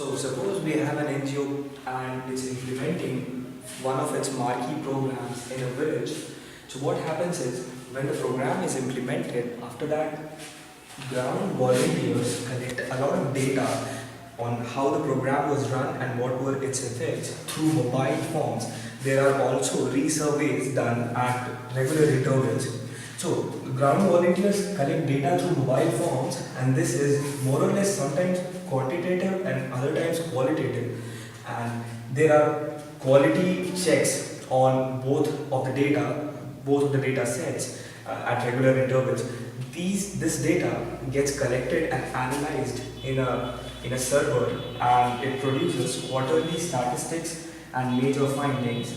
So suppose we have an NGO and it's implementing one of its marquee programs in a village. So what happens is when the program is implemented, after that ground volunteers collect a lot of data on how the program was run and what were its effects through mobile forms. There are also resurveys done at regular intervals. So ground volunteers collect data through mobile forms, and this is more or less sometimes quantitative and other times qualitative. And there are quality checks on both of the data sets at regular intervals. This data gets collected and analyzed in a server, and it produces quarterly statistics and major findings.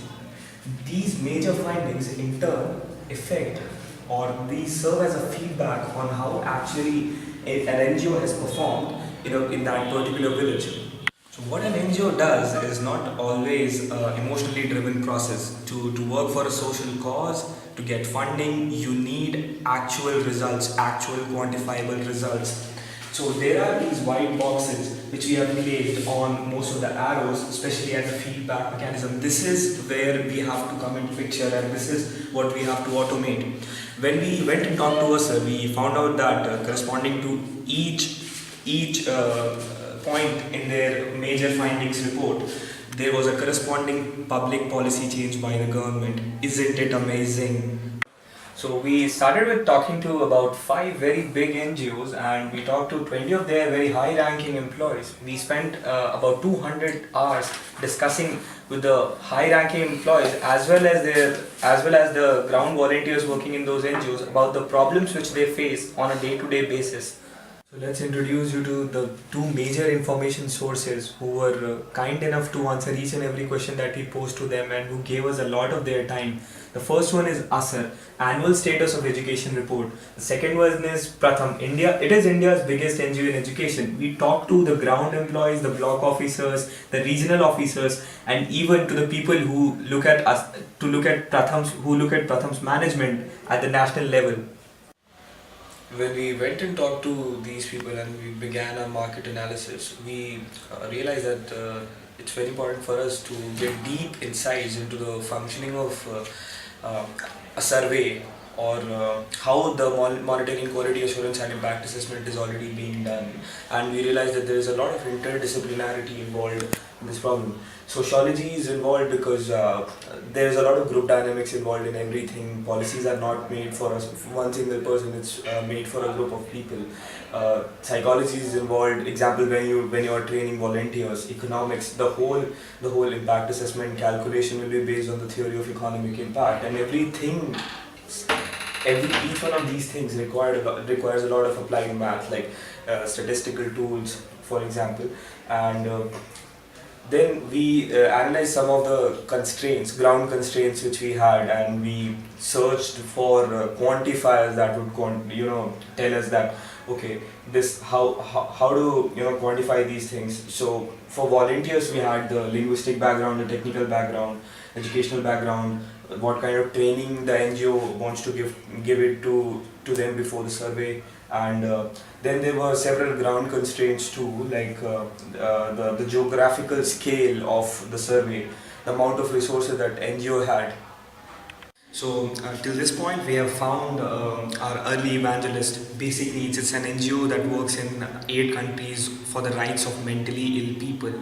These major findings in turn affect or these serve as a feedback on how actually an NGO has performed in that particular village. So what an NGO does is not always an emotionally driven process. To work for a social cause, to get funding, you need actual results, actual quantifiable results. So there are these white boxes which we have placed on most of the arrows, especially as a feedback mechanism. This is where we have to come into picture, and this is what we have to automate. When we went and talked to us, we found out that corresponding to each point in their major findings report, there was a corresponding public policy change by the government. Isn't it amazing? So we started with talking to about 5 very big NGOs, and we talked to 20 of their very high ranking employees. We spent about 200 hours discussing with the high ranking employees as well as the ground volunteers working in those NGOs about the problems which they face on a day-to-day basis. So let's introduce you to the 2 major information sources who were kind enough to answer each and every question that we posed to them and who gave us a lot of their time. The first one is ASAR, Annual Status of Education Report. The second one is Pratham, India. It is India's biggest NGO in education. We talked to the ground employees, the block officers, the regional officers, and even to the people who look at Pratham's management at the national level. When we went and talked to these people and we began our market analysis, we realized that it's very important for us to get deep insights into the functioning of a survey or how the monitoring, quality assurance and impact assessment is already being done. And we realized that there is a lot of interdisciplinarity involved in this problem. Sociology is involved because there is a lot of group dynamics involved in everything. Policies are not made for one single person, it's made for a group of people. Psychology is involved, example when you are training volunteers. Economics, the whole impact assessment calculation will be based on the theory of economic impact, and each one of these things requires a lot of applied math, like statistical tools, for example. And then we analyzed some of the ground constraints which we had, and we searched for quantifiers that would tell us that okay, this how to quantify these things. So for volunteers we had the linguistic background, the technical background, educational background, what kind of training the NGO wants to give it to them before the survey. And then there were several ground constraints too, like the geographical scale of the survey, the amount of resources that NGO had. So till this point we have found our early evangelist, Basic Needs. It's an NGO that works in 8 countries for the rights of mentally ill people.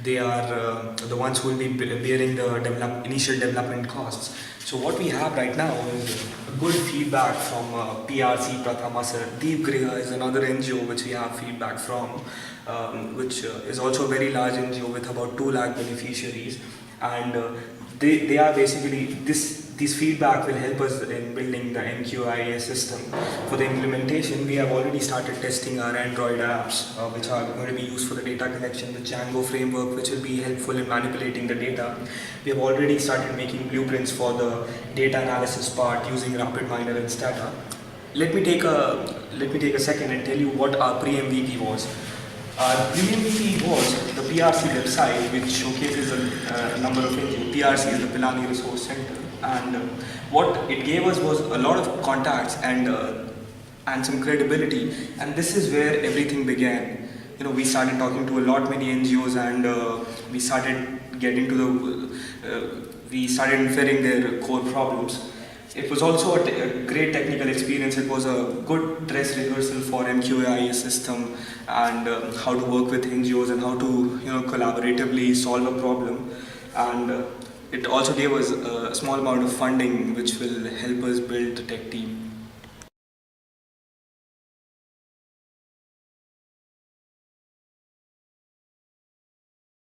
They are the ones who will be bearing the initial development costs. So what we have right now is good feedback from PRC, Pratham, ASAR. Deep Griha is another NGO which we have feedback from, which is also a very large NGO with about 2 lakh beneficiaries. And they are basically, this feedback will help us in building the MQIA system. For the implementation, we have already started testing our Android apps, which are going to be used for the data collection, the Django framework, which will be helpful in manipulating the data. We have already started making blueprints for the data analysis part using RapidMiner and Stata. Let me take a second and tell you what our pre-MVP was. Our pre-MVP was the PRC website, which showcases a number of NGOs. PRC is the Pilani Resource Center, and what it gave us was a lot of contacts and some credibility, and this is where everything began. we started talking to a lot many NGOs, and we started getting to we started inferring their core problems. It was also a great technical experience. It was a good dress rehearsal for MQAI system, and how to work with NGOs and how to collaboratively solve a problem. And it also gave us a small amount of funding which will help